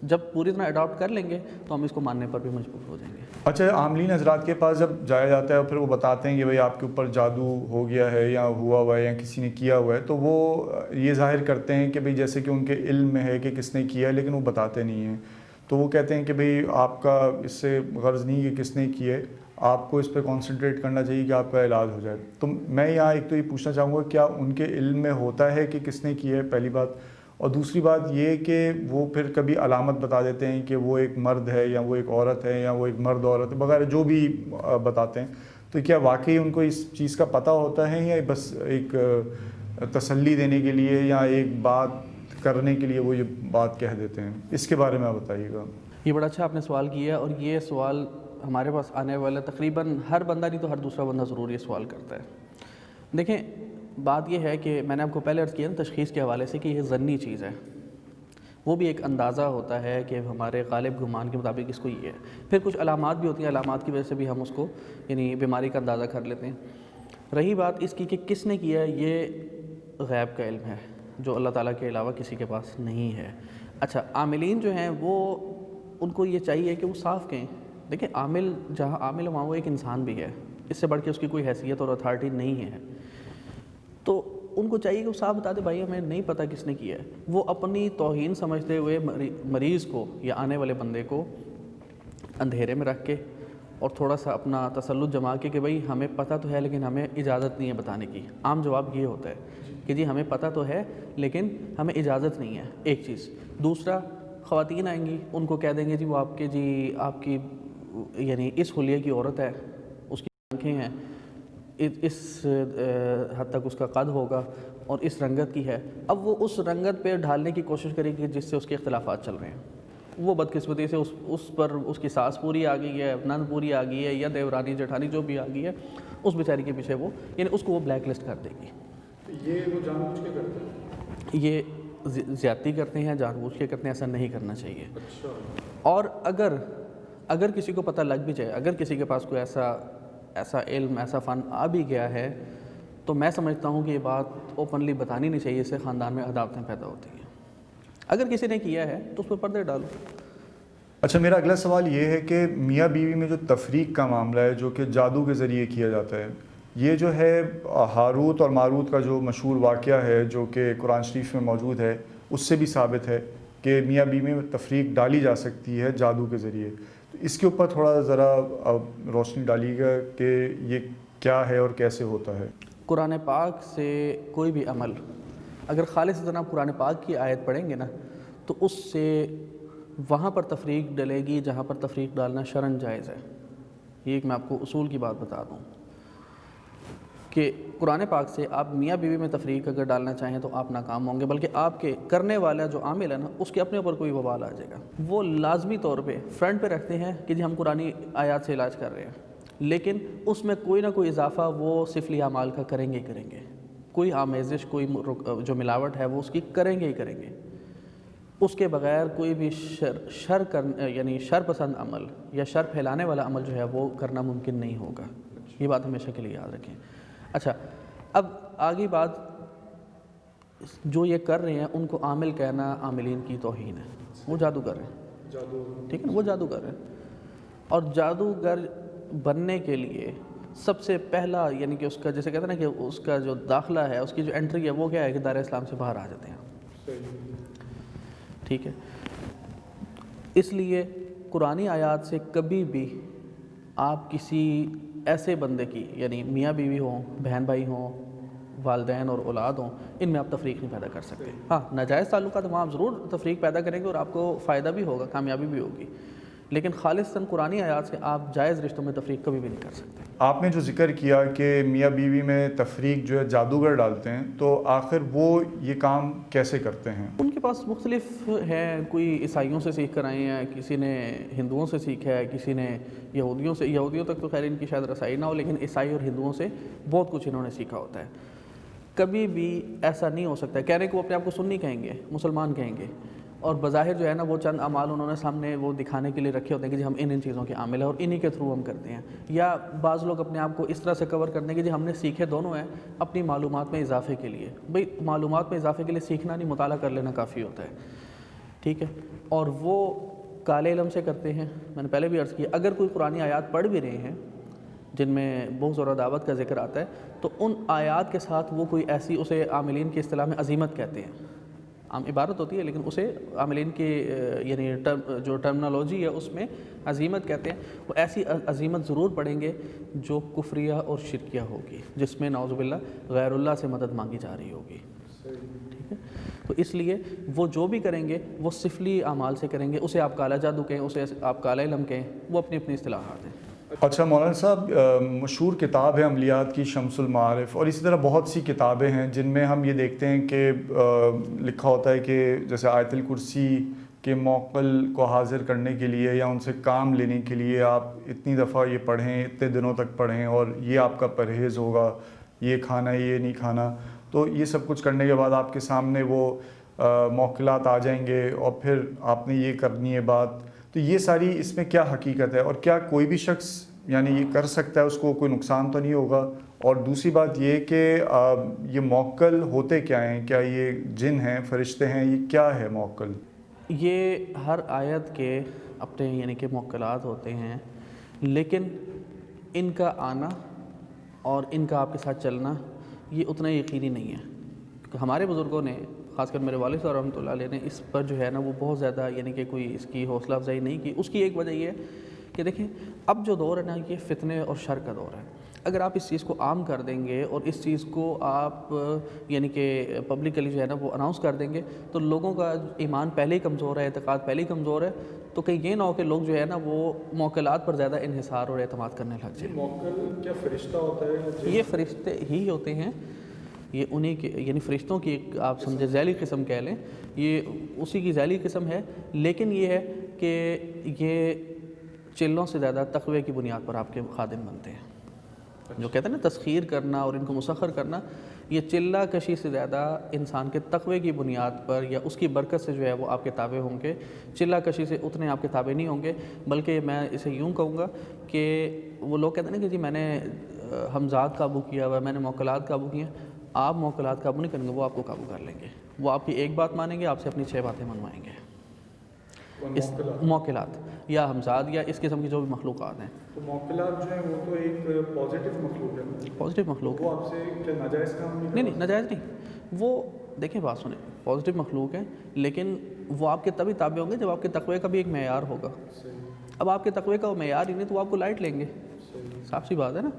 جب پوری طرح اڈاپٹ کر لیں گے تو ہم اس کو ماننے پر بھی مجبور ہو جائیں گے۔ اچھا، عاملین حضرات کے پاس جب جایا جاتا ہے اور پھر وہ بتاتے ہیں کہ بھئی آپ کے اوپر جادو ہو گیا ہے یا ہوا ہوا ہے یا کسی نے کیا ہوا ہے، تو وہ یہ ظاہر کرتے ہیں کہ بھئی جیسے کہ ان کے علم میں ہے کہ کس نے کیا ہے، لیکن وہ بتاتے نہیں ہیں، تو وہ کہتے ہیں کہ بھئی آپ کا اس سے غرض نہیں کہ کس نے کی ہے، آپ کو اس پہ کانسنٹریٹ کرنا چاہیے کہ آپ کا علاج ہو جائے۔ تو میں یہاں ایک تو یہ پوچھنا چاہوں گا، کیا ان کے علم میں ہوتا ہے کہ کس نے کی ہے، پہلی بات، اور دوسری بات یہ کہ وہ پھر کبھی علامت بتا دیتے ہیں کہ وہ ایک مرد ہے یا وہ ایک عورت ہے یا وہ ایک مرد عورت ہے وغیرہ جو بھی بتاتے ہیں، تو کیا واقعی ان کو اس چیز کا پتہ ہوتا ہے یا بس ایک تسلی دینے کے لیے یا ایک بات کرنے کے لیے وہ یہ بات کہہ دیتے ہیں؟ اس کے بارے میں آپ بتائیے گا۔ یہ بڑا اچھا آپ نے سوال کیا، اور یہ سوال ہمارے پاس آنے والا تقریباً ہر بندہ نہیں تو ہر دوسرا بندہ ضرور یہ سوال کرتا ہے۔ دیکھیں، بات یہ ہے کہ میں نے آپ کو پہلے عرض کیا نا تشخیص کے حوالے سے کہ یہ ظنی چیز ہے، وہ بھی ایک اندازہ ہوتا ہے کہ ہمارے غالب گمان کے مطابق اس کو یہ ہے، پھر کچھ علامات بھی ہوتی ہیں، علامات کی وجہ سے بھی ہم اس کو یعنی بیماری کا اندازہ کر لیتے ہیں۔ رہی بات اس کی کہ کس نے کیا ہے، یہ غیب کا علم ہے جو اللہ تعالیٰ کے علاوہ کسی کے پاس نہیں ہے۔ اچھا، عاملین جو ہیں وہ ان کو یہ چاہیے کہ وہ صاف کہیں، دیکھیں عامل جہاں عامل وہاں وہ ایک انسان بھی ہے، اس سے بڑھ کے اس کی کوئی حیثیت اور اتھارٹی نہیں ہے. تو ان کو چاہیے کہ وہ صاحب بتا دے بھائی ہمیں نہیں پتہ کس نے کیا ہے. وہ اپنی توہین سمجھتے ہوئے مریض کو یا آنے والے بندے کو اندھیرے میں رکھ کے اور تھوڑا سا اپنا تسلط جما کے کہ بھائی ہمیں پتہ تو ہے لیکن ہمیں اجازت نہیں ہے بتانے کی. عام جواب یہ ہوتا ہے کہ جی ہمیں پتہ تو ہے لیکن ہمیں اجازت نہیں ہے. ایک چیز. دوسرا، خواتین آئیں گی ان کو کہہ دیں گے جی وہ آپ کی یعنی اس حلیے کی عورت ہے، اس کی آنکھیں ہیں، اس حد تک اس کا قد ہوگا اور اس رنگت کی ہے. اب وہ اس رنگت پہ ڈھالنے کی کوشش کرے گی جس سے اس کے اختلافات چل رہے ہیں. وہ بدقسمتی سے اس پر اس کی ساس پوری آ گئی ہے، نند پوری آ گئی ہے، یا دیورانی جٹھانی جو بھی آ گئی ہے، اس بیچاری کے پیچھے وہ یعنی اس کو وہ بلیک لسٹ کر دے گی. یہ وہ جان بوجھ کے کرتے ہیں؟ یہ زیادتی کرتے ہیں، جان بوجھ کے کرتے ہیں. ایسا نہیں کرنا چاہیے. اچھا. اور اگر کسی کو پتہ لگ بھی جائے، اگر کسی کے پاس کوئی ایسا علم، ایسا فن آ بھی گیا ہے، تو میں سمجھتا ہوں کہ یہ بات اوپنلی بتانی نہیں چاہیے. اس سے خاندان میں عداوتیں پیدا ہوتی ہیں. اگر کسی نے کیا ہے تو اس پہ پردے ڈالو. اچھا، میرا اگلا سوال یہ ہے کہ میاں بیوی میں جو تفریق کا معاملہ ہے جو کہ جادو کے ذریعے کیا جاتا ہے، یہ جو ہے ہاروت اور ماروت کا جو مشہور واقعہ ہے جو کہ قرآن شریف میں موجود ہے، اس سے بھی ثابت ہے کہ میاں بیوی میں تفریق ڈالی جا سکتی ہے جادو کے ذریعے. تو اس کے اوپر تھوڑا ذرا روشنی ڈالیے گا کہ یہ کیا ہے اور کیسے ہوتا ہے. قرآن پاک سے کوئی بھی عمل اگر خالصتاً آپ قرآن پاک کی آیت پڑھیں گے نا تو اس سے وہاں پر تفریق ڈلے گی جہاں پر تفریق ڈالنا شرعاً جائز ہے. یہ ایک میں آپ کو اصول کی بات بتا دوں کہ قرآن پاک سے آپ میاں بیوی میں تفریق اگر ڈالنا چاہیں تو آپ ناکام ہوں گے، بلکہ آپ کے کرنے والا جو عامل ہے نا اس کے اپنے اوپر کوئی وبال آ جائے گا. وہ لازمی طور پہ فرنٹ پہ رکھتے ہیں کہ جی ہم قرآنی آیات سے علاج کر رہے ہیں، لیکن اس میں کوئی نہ کوئی اضافہ وہ سفلی اعمال کا کریں گے. کوئی آمیزش، کوئی جو ملاوٹ ہے وہ اس کی کریں گے. اس کے بغیر کوئی بھی یعنی شر پسند عمل یا شر پھیلانے والا عمل جو ہے وہ کرنا ممکن نہیں ہوگا. یہ بات ہمیشہ کے لیے یاد رکھیں. اچھا، اب آگے بات، جو یہ کر رہے ہیں ان کو عامل کہنا عاملین کی توہین ہے. وہ جادوگر ہیں، ٹھیک ہے نا، وہ جادوگر ہیں. اور جادوگر بننے کے لیے سب سے پہلا یعنی کہ اس کا جیسے کہتے ہیں نا کہ اس کا جو داخلہ ہے، اس کی جو انٹری ہے وہ کیا ہے کہ دار اسلام سے باہر آ جاتے ہیں. ٹھیک ہے. اس لیے قرآنی آیات سے کبھی بھی آپ کسی ایسے بندے کی یعنی میاں بیوی ہوں، بہن بھائی ہوں، والدین اور اولاد ہوں، ان میں آپ تفریق نہیں پیدا کر سکتے. ہاں، ناجائز تعلقات وہاں آپ ضرور تفریق پیدا کریں گے اور آپ کو فائدہ بھی ہوگا، کامیابی بھی ہوگی، لیکن خالصاً قرآنی آیات سے آپ جائز رشتوں میں تفریق کبھی بھی نہیں کر سکتے. آپ نے جو ذکر کیا کہ میاں بیوی میں تفریق جو ہے جادوگر ڈالتے ہیں، تو آخر وہ یہ کام کیسے کرتے ہیں؟ ان کے پاس مختلف ہیں. کوئی عیسائیوں سے سیکھ کر آئے ہیں، کسی نے ہندوؤں سے سیکھا ہے، کسی نے یہودیوں تک تو خیر ان کی شاید رسائی نہ ہو، لیکن عیسائی اور ہندوؤں سے بہت کچھ انہوں نے سیکھا ہوتا ہے. کبھی بھی ایسا نہیں ہو سکتا کہنے کو اپنے آپ کو سنی کہیں گے، مسلمان کہیں گے، اور بظاہر جو ہے نا وہ چند اعمال انہوں نے سامنے وہ دکھانے کے لیے رکھے ہوتے ہیں کہ جی ہم ان چیزوں کے عامل ہیں اور انہی کے تھرو ہم کرتے ہیں. یا بعض لوگ اپنے آپ کو اس طرح سے کور کرتے ہیں کہ جی ہم نے سیکھے دونوں ہیں اپنی معلومات میں اضافے کے لیے. بھئی معلومات میں اضافے کے لیے سیکھنا نہیں، مطالعہ کر لینا کافی ہوتا ہے. ٹھیک ہے. اور وہ کالے علم سے کرتے ہیں. میں نے پہلے بھی عرض کیا اگر کوئی قرآنی آیات پڑھ بھی رہے ہیں جن میں بہت زیادہ دعوت کا ذکر آتا ہے تو ان آیات کے ساتھ وہ کوئی ایسی اسے عاملین کی اصطلاح میں عزیمت کہتے ہیں. عام عبارت ہوتی ہے لیکن اسے عاملین کی یعنی جو ٹرمنالوجی ہے اس میں عزیمت کہتے ہیں. وہ ایسی عزیمت ضرور پڑھیں گے جو کفریہ اور شرکیہ ہوگی، جس میں نعوذ باللہ غیر اللہ سے مدد مانگی جا رہی ہوگی. ٹھیک ہے. تو اس لیے وہ جو بھی کریں گے وہ سفلی اعمال سے کریں گے. اسے آپ کالا جادو کہیں، اسے آپ کالا علم کہیں، وہ اپنی اپنی اصطلاحات ہیں. اچھا مولانا صاحب، مشہور کتاب ہے عملیات کی شمس المعارف، اور اسی طرح بہت سی کتابیں ہیں جن میں ہم یہ دیکھتے ہیں کہ لکھا ہوتا ہے کہ جیسے آیت الکرسی کے موکل کو حاضر کرنے کے لیے یا ان سے کام لینے کے لیے آپ اتنی دفعہ یہ پڑھیں، اتنے دنوں تک پڑھیں، اور یہ آپ کا پرہیز ہوگا، یہ کھانا یہ نہیں کھانا. تو یہ سب کچھ کرنے کے بعد آپ کے سامنے وہ موکلات آ جائیں گے اور پھر آپ نے یہ کرنی ہے بات. تو یہ ساری اس میں کیا حقیقت ہے، اور کیا کوئی بھی شخص یعنی یہ کر سکتا ہے، اس کو کوئی نقصان تو نہیں ہوگا؟ اور دوسری بات یہ کہ یہ موکل ہوتے کیا ہیں؟ کیا یہ جن ہیں، فرشتے ہیں؟ یہ کیا ہے موکل؟ یہ ہر آیت کے اپنے یعنی کہ موکلات ہوتے ہیں، لیکن ان کا آنا اور ان کا آپ کے ساتھ چلنا یہ اتنا یقینی نہیں ہے، کیونکہ ہمارے بزرگوں نے، خاص کر میرے والد صاحب رحمۃ اللہ علیہ نے، اس پر جو ہے نا وہ بہت زیادہ یعنی کہ کوئی اس کی حوصلہ افزائی نہیں کی۔ اس کی ایک وجہ یہ ہے کہ دیکھیں اب جو دور ہے نا یہ فتنے اور شر کا دور ہے۔ اگر آپ اس چیز کو عام کر دیں گے اور اس چیز کو آپ یعنی کہ پبلکلی جو ہے نا وہ اناؤنس کر دیں گے تو لوگوں کا ایمان پہلے ہی کمزور ہے، اعتقاد پہلے ہی کمزور ہے، تو کہیں یہ نہ ہو کہ لوگ جو ہے نا وہ موکلات پر زیادہ انحصار اور اعتماد کرنے لگ جائیں۔ موکل کیا فرشتہ ہوتا ہے؟ یہ فرشتے ہی ہوتے ہیں، یہ انہی کے یعنی فرشتوں کی ایک آپ سمجھے ذیلی قسم کہہ لیں، یہ اسی کی ذیلی قسم ہے، لیکن یہ ہے کہ یہ چلوں سے زیادہ تقوی کی بنیاد پر آپ کے خادم بنتے ہیں۔ جو کہتے ہیں نا تسخیر کرنا اور ان کو مسخر کرنا، یہ چلہ کشی سے زیادہ انسان کے تقوی کی بنیاد پر یا اس کی برکت سے جو ہے وہ آپ کے تابع ہوں گے۔ چلہ کشی سے اتنے آپ کے تابع نہیں ہوں گے، بلکہ میں اسے یوں کہوں گا کہ وہ لوگ کہتے ہیں نا کہ جی میں نے حمزات قابو کیا ہوا ہے، میں نے موکلات قابو کیے ہیں۔ آپ موکلات قابو نہیں کریں گے، وہ آپ کو قابو کر لیں گے، وہ آپ کی ایک بات مانیں گے، آپ سے اپنی 6 باتیں منوائیں گے۔ اس موکلات یا حمزات یا اس قسم کی جو بھی مخلوقات ہیں، تو موکلات جو ہیں وہ تو ایک پازیٹیو مخلوق ہے، پازیٹیو مخلوق وہ آپ سے کیا ناجائز کام نہیں ناجائز نہیں، وہ دیکھیں بات سنیں، پازیٹیو مخلوق ہے لیکن وہ آپ کے تبھی تابع ہوں گے جب آپ کے تقوی کا بھی ایک معیار ہوگا۔ اب آپ کے تقوی کا وہ معیار ہی نہیں تو وہ آپ کو لائٹ لیں گے، صاف سی بات ہے نا۔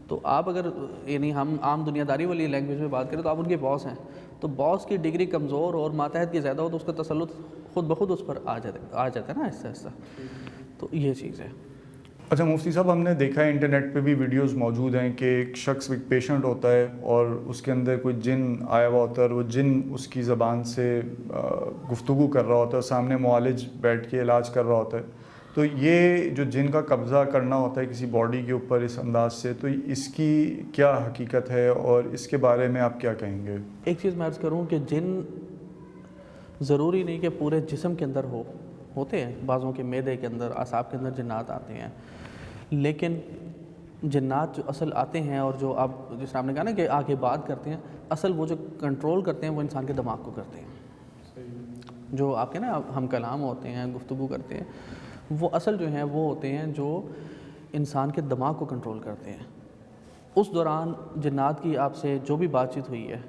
تو آپ اگر یعنی ہم عام دنیا داری والی لینگویج میں بات کریں تو آپ ان کے باس ہیں، تو باس کی ڈگری کمزور اور ماتحت کی زیادہ ہو تو اس کا تسلط خود بخود اس پر آ جاتا ہے نا آہستہ آہستہ، تو یہ چیز ہے۔ اچھا مفتی صاحب، ہم نے دیکھا ہے انٹرنیٹ پہ بھی ویڈیوز موجود ہیں کہ ایک شخص ایک پیشنٹ ہوتا ہے اور اس کے اندر کوئی جن آیا ہوا ہوتا ہے اور وہ جن اس کی زبان سے گفتگو کر رہا ہوتا ہے، سامنے معالج بیٹھ کے علاج کر رہا ہوتا ہے، تو یہ جو جن کا قبضہ کرنا ہوتا ہے کسی باڈی کے اوپر اس انداز سے، تو اس کی کیا حقیقت ہے اور اس کے بارے میں آپ کیا کہیں گے؟ ایک چیز میں عرض کروں کہ جن ضروری نہیں کہ پورے جسم کے اندر ہوتے ہیں، بعضوں کے معدے کے اندر، اعصاب کے اندر جنات آتے ہیں، لیکن جنات جو اصل آتے ہیں اور جو آپ جس طرح آپ نے کہا نا کہ آگے بات کرتے ہیں، اصل وہ جو کنٹرول کرتے ہیں وہ انسان کے دماغ کو کرتے ہیں۔ جو آپ کے نا ہم کلام ہوتے ہیں، گفتگو کرتے ہیں، وہ اصل جو ہیں وہ ہوتے ہیں جو انسان کے دماغ کو کنٹرول کرتے ہیں۔ اس دوران جنات کی آپ سے جو بھی بات چیت ہوئی ہے،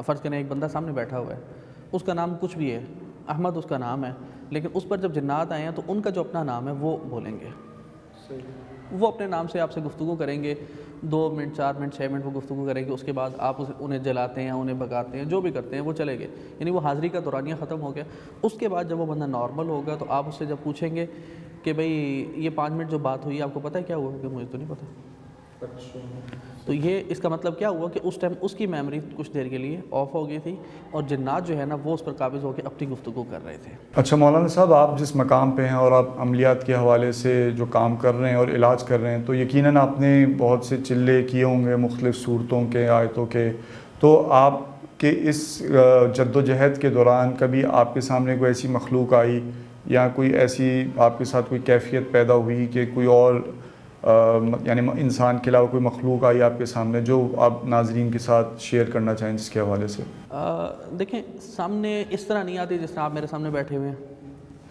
فرض کریں ایک بندہ سامنے بیٹھا ہوا ہے، اس کا نام کچھ بھی ہے، احمد اس کا نام ہے، لیکن اس پر جب جنات آئے ہیں تو ان کا جو اپنا نام ہے وہ بولیں گے، وہ اپنے نام سے آپ سے گفتگو کریں گے، 2 منٹ 4 منٹ 6 منٹ وہ گفتگو کریں گے، اس کے بعد آپ انہیں جلاتے ہیں، انہیں بھگاتے ہیں، جو بھی کرتے ہیں وہ چلے گئے، یعنی وہ حاضری کا دورانیہ ختم ہو گیا۔ اس کے بعد جب وہ بندہ نارمل ہوگا تو آپ اس سے جب پوچھیں گے کہ بھئی یہ 5 منٹ جو بات ہوئی آپ کو پتہ ہے کیا ہوا؟ کہ مجھے تو نہیں پتہ۔ تو یہ اس کا مطلب کیا ہوا کہ اس ٹائم اس کی میموری کچھ دیر کے لیے آف ہو گئی تھی اور جنات جو ہے نا وہ اس پر قابض ہو کے اپنی گفتگو کر رہے تھے۔ اچھا مولانا صاحب، آپ جس مقام پہ ہیں اور آپ عملیات کے حوالے سے جو کام کر رہے ہیں اور علاج کر رہے ہیں، تو یقیناً آپ نے بہت سے چلے کیے ہوں گے مختلف صورتوں کے، آیتوں کے، تو آپ کے اس جد و جہد کے دوران کبھی آپ کے سامنے کوئی ایسی مخلوق آئی یا کوئی ایسی آپ کے ساتھ کوئی کیفیت پیدا ہوئی کہ کوئی اور یعنی انسان کے علاوہ کوئی مخلوق آئی آپ کے سامنے جو آپ ناظرین کے ساتھ شیئر کرنا چاہیں جس کے حوالے سے؟ دیکھیں سامنے اس طرح نہیں آتی جس طرح آپ میرے سامنے بیٹھے ہوئے ہیں،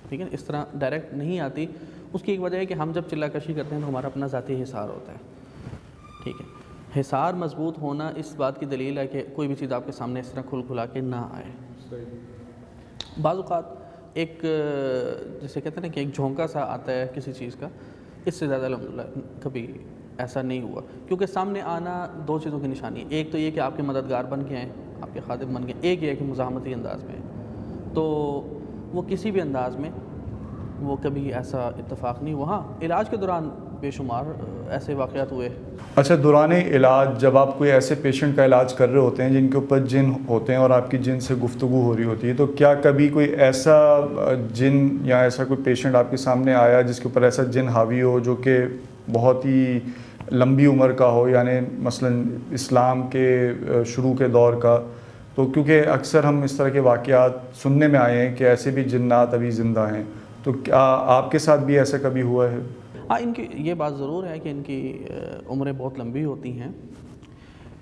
ٹھیک ہے، اس طرح ڈائریکٹ نہیں آتی۔ اس کی ایک وجہ ہے کہ ہم جب چلہ کشی کرتے ہیں تو ہمارا اپنا ذاتی حصار ہوتا ہے، ٹھیک ہے۔ حصار مضبوط ہونا اس بات کی دلیل ہے کہ کوئی بھی چیز آپ کے سامنے اس طرح کھل کھلا کے نہ آئے۔ بعض اوقات ایک جیسے کہتے ہیں نا کہ ایک جھونکا سا آتا ہے کسی چیز کا، اس سے زیادہ الحمدللہ کبھی ایسا نہیں ہوا، کیونکہ سامنے آنا 2 چیزوں کی نشانی ہے۔ ایک تو یہ کہ آپ کے مددگار بن کے آئیں، آپ کے خادم بن گئے، ایک یہ ہے کہ مزاحمتی انداز میں، تو وہ کسی بھی انداز میں وہ کبھی ایسا اتفاق نہیں ہوا۔ ہاں علاج کے دوران بے شمار ایسے واقعات ہوئے۔ اچھا، دوران علاج جب آپ کوئی ایسے پیشنٹ کا علاج کر رہے ہوتے ہیں جن کے اوپر جن ہوتے ہیں اور آپ کی جن سے گفتگو ہو رہی ہوتی ہے، تو کیا کبھی کوئی ایسا جن یا ایسا کوئی پیشنٹ آپ کے سامنے آیا جس کے اوپر ایسا جن حاوی ہو جو کہ بہت ہی لمبی عمر کا ہو، یعنی مثلا اسلام کے شروع کے دور کا؟ تو کیونکہ اکثر ہم اس طرح کے واقعات سننے میں آئے ہیں کہ ایسے بھی جنات ابھی زندہ ہیں، تو کیا آپ کے ساتھ بھی ایسا کبھی ہوا ہے؟ ہاں، ان کی یہ بات ضرور ہے کہ ان کی عمریں بہت لمبی ہوتی ہیں،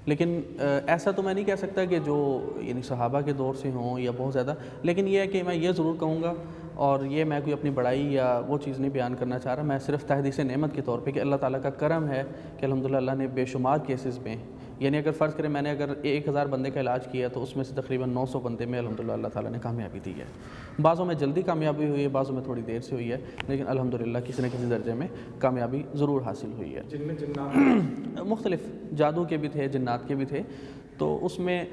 لیکن ایسا تو میں نہیں کہہ سکتا کہ جو یعنی صحابہ کے دور سے ہوں یا بہت زیادہ، لیکن یہ ہے کہ میں یہ ضرور کہوں گا اور یہ میں کوئی اپنی بڑائی یا وہ چیز نہیں بیان کرنا چاہ رہا، میں صرف تحدیث نعمت کے طور پہ کہ اللہ تعالیٰ کا کرم ہے کہ الحمدللہ اللہ نے بے شمار کیسز میں، یعنی اگر فرض کریں میں نے اگر 1000 بندے کا علاج کیا تو اس میں سے تقریباً 900 بندے میں الحمدللہ اللہ تعالیٰ نے کامیابی دی ہے۔ بعضوں میں جلدی کامیابی ہوئی ہے، بعضوں میں تھوڑی دیر سے ہوئی ہے، لیکن الحمدللہ کسی نہ کسی درجے میں کامیابی ضرور حاصل ہوئی ہے۔ جن میں جنات مختلف جادو کے بھی تھے، جنات کے بھی تھے، تو اس میں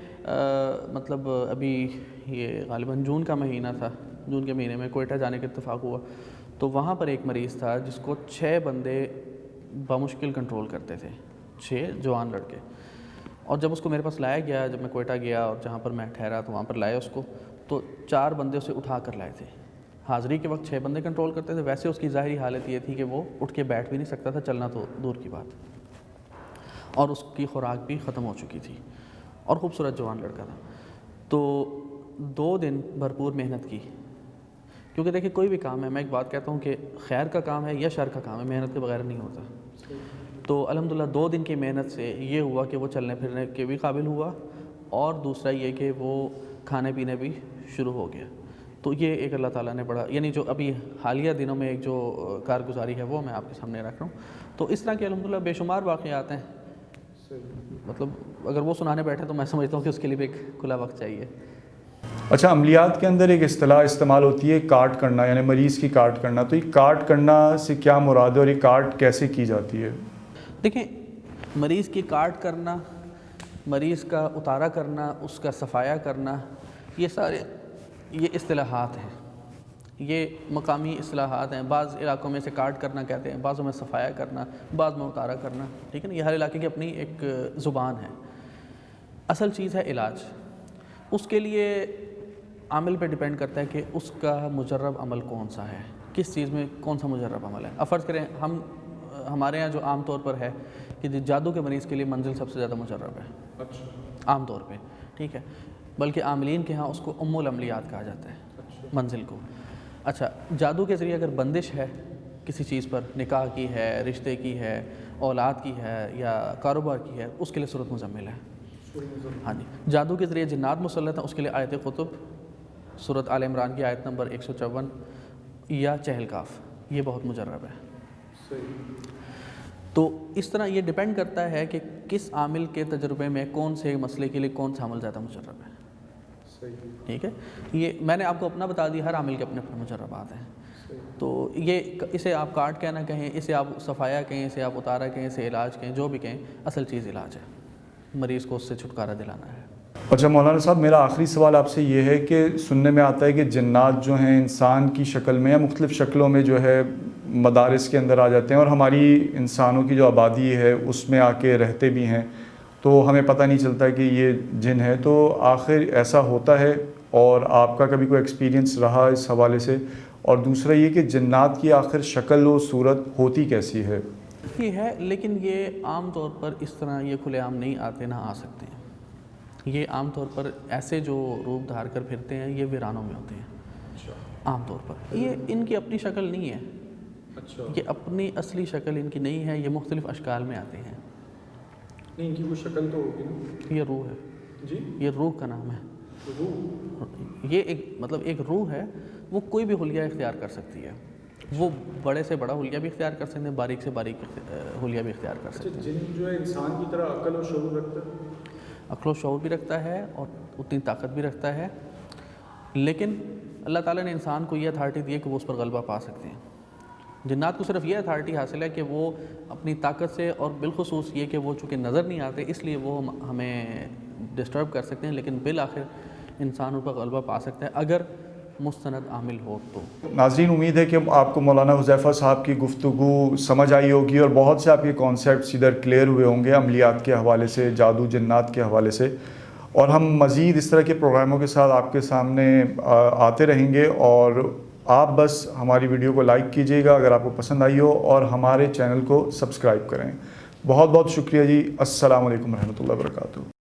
مطلب ابھی یہ غالباً جون کا مہینہ تھا، جون کے مہینے میں کوئٹہ جانے کا اتفاق ہوا، تو وہاں پر ایک مریض تھا جس کو 6 بندے بمشکل کنٹرول کرتے تھے، 6 جوان لڑکے، اور جب اس کو میرے پاس لایا گیا، جب میں کوئٹہ گیا اور جہاں پر میں ٹھہرا تو وہاں پر لائے اس کو، تو 4 بندے اسے اٹھا کر لائے تھے۔ حاضری کے وقت 6 بندے کنٹرول کرتے تھے، ویسے اس کی ظاہری حالت یہ تھی کہ وہ اٹھ کے بیٹھ بھی نہیں سکتا تھا، چلنا تو دور کی بات، اور اس کی خوراک بھی ختم ہو چکی تھی، اور خوبصورت جوان لڑکا تھا۔ تو 2 دن بھرپور محنت کی، کیونکہ دیکھیں کوئی بھی کام ہے، میں ایک بات کہتا ہوں کہ خیر کا کام ہے یا شر کا کام ہے، محنت کے بغیر نہیں ہوتا۔ تو الحمدللہ 2 دن کی محنت سے یہ ہوا کہ وہ چلنے پھرنے کے بھی قابل ہوا، اور دوسرا یہ کہ وہ کھانے پینے بھی شروع ہو گیا۔ تو یہ ایک اللہ تعالیٰ نے بڑا، یعنی جو ابھی حالیہ دنوں میں ایک جو کارگزاری ہے وہ میں آپ کے سامنے رکھ رہا ہوں۔ تو اس طرح کے الحمدللہ بے شمار واقعات ہیں، مطلب اگر وہ سنانے بیٹھے تو میں سمجھتا ہوں کہ اس کے لیے بھی ایک کھلا وقت چاہیے۔ اچھا، عملیات کے اندر ایک اصطلاح استعمال ہوتی ہے کاٹ کرنا، یعنی مریض کی کاٹ کرنا، تو یہ کاٹ کرنا سے کیا مراد ہے اور یہ کاٹ کیسے کی جاتی ہے؟ دیکھیں، مریض کی کاٹ کرنا، مریض کا اتارا کرنا، اس کا صفایا کرنا، یہ سارے یہ اصطلاحات ہیں، یہ مقامی اصطلاحات ہیں۔ بعض علاقوں میں اسے کاٹ کرنا کہتے ہیں، بعضوں میں صفایا کرنا، بعض میں اتارا کرنا، ٹھیک ہے نا، یہ ہر علاقے کی اپنی ایک زبان ہے۔ اصل چیز ہے علاج، اس کے لیے عامل پہ ڈیپینڈ کرتا ہے کہ اس کا مجرب عمل کون سا ہے، کس چیز میں کون سا مجرب عمل ہے۔ اب فرض کریں ہمارے یہاں جو عام طور پر ہے کہ جادو کے مریض کے لیے منزل سب سے زیادہ مجرب ہے، اچھا، عام طور پہ، ٹھیک ہے، بلکہ عاملین کے ہاں اس کو ام العملیات کہا جاتا ہے، منزل کو۔ اچھا، جادو کے ذریعے اگر بندش ہے کسی چیز پر، نکاح کی ہے، رشتے کی ہے، اولاد کی ہے یا کاروبار کی ہے، اس کے لیے صورت مزمل ہے۔ ہاں جی، جادو کے ذریعے جنات مسلط ہیں، اس کے لیے آیت قطب، سورۃ آل عمران کی آیت نمبر 154 یا چہل کاف، یہ بہت مجرب ہے۔ تو اس طرح یہ ڈیپینڈ کرتا ہے کہ کس عامل کے تجربے میں کون سے مسئلے کے لیے کون سا عمل زیادہ مجرب ہے، ٹھیک ہے۔ یہ میں نے آپ کو اپنا بتا دیا، ہر عامل کے اپنے اپنے مجربات ہیں۔ تو یہ اسے آپ کاٹ کہنا کہیں، اسے آپ صفایا کہیں، اسے آپ اتارا کہیں، اسے علاج کہیں، جو بھی کہیں، اصل چیز علاج ہے، مریض کو اس سے چھٹکارا دلانا ہے۔ اچھا مولانا صاحب، میرا آخری سوال آپ سے یہ ہے کہ سننے میں آتا ہے کہ جنات جو ہیں انسان کی شکل میں یا مختلف شکلوں میں جو ہے مدارس کے اندر آ جاتے ہیں، اور ہماری انسانوں کی جو آبادی ہے اس میں آ کے رہتے بھی ہیں، تو ہمیں پتہ نہیں چلتا کہ یہ جن ہے۔ تو آخر ایسا ہوتا ہے، اور آپ کا کبھی کوئی ایکسپیرینس رہا اس حوالے سے؟ اور دوسرا یہ کہ جنات کی آخر شکل و صورت ہوتی کیسی ہے؟ یہ ہے، لیکن یہ عام طور پر اس طرح یہ کھلے عام نہیں آتے، نہ آ سکتے ہیں۔ یہ عام طور پر ایسے جو روپ دھار کر پھرتے ہیں یہ ویرانوں میں ہوتے ہیں عام طور پر۔ یہ ان کی اپنی شکل نہیں ہے، یہ اپنی اصلی شکل ان کی نہیں ہے، یہ مختلف اشکال میں آتے ہیں۔ نہیں، ان کی کوئی شکل تو ہوگی نا؟ یہ روح ہے جی، یہ روح کا نام ہے۔ روح، یہ ایک مطلب ایک روح ہے، وہ کوئی بھی حلیہ اختیار کر سکتی ہے، وہ بڑے سے بڑا حلیہ بھی اختیار کر سکتے ہیں، باریک سے باریک حلیہ بھی اختیار کر سکتے ہیں۔ جن جو ہے انسان کی طرح عقل و شعور رکھتا ہے؟ عقل و شعور بھی رکھتا ہے اور اتنی طاقت بھی رکھتا ہے، لیکن اللہ تعالیٰ نے انسان کو یہ اتھارٹی دی ہے کہ وہ اس پر غلبہ پا سکتے ہیں۔ جنات کو صرف یہ اتھارٹی حاصل ہے کہ وہ اپنی طاقت سے، اور بالخصوص یہ کہ وہ چونکہ نظر نہیں آتے اس لیے وہ ہمیں ڈسٹرب کر سکتے ہیں، لیکن بالآخر انسان ان پر غلبہ پا سکتا ہے اگر مستند عامل ہو تو۔ ناظرین، امید ہے کہ آپ کو مولانا حذیفہ صاحب کی گفتگو سمجھ آئی ہوگی، اور بہت سے آپ کے کانسیپٹس ادھر کلیئر ہوئے ہوں گے عملیات کے حوالے سے، جادو جنات کے حوالے سے، اور ہم مزید اس طرح کے پروگراموں کے ساتھ آپ کے سامنے آتے رہیں گے، اور آپ بس ہماری ویڈیو کو لائک کیجیے گا اگر آپ کو پسند آئی ہو، اور ہمارے چینل کو سبسکرائب کریں۔ بہت بہت شکریہ جی، السلام علیکم ورحمۃ اللہ وبرکاتہ۔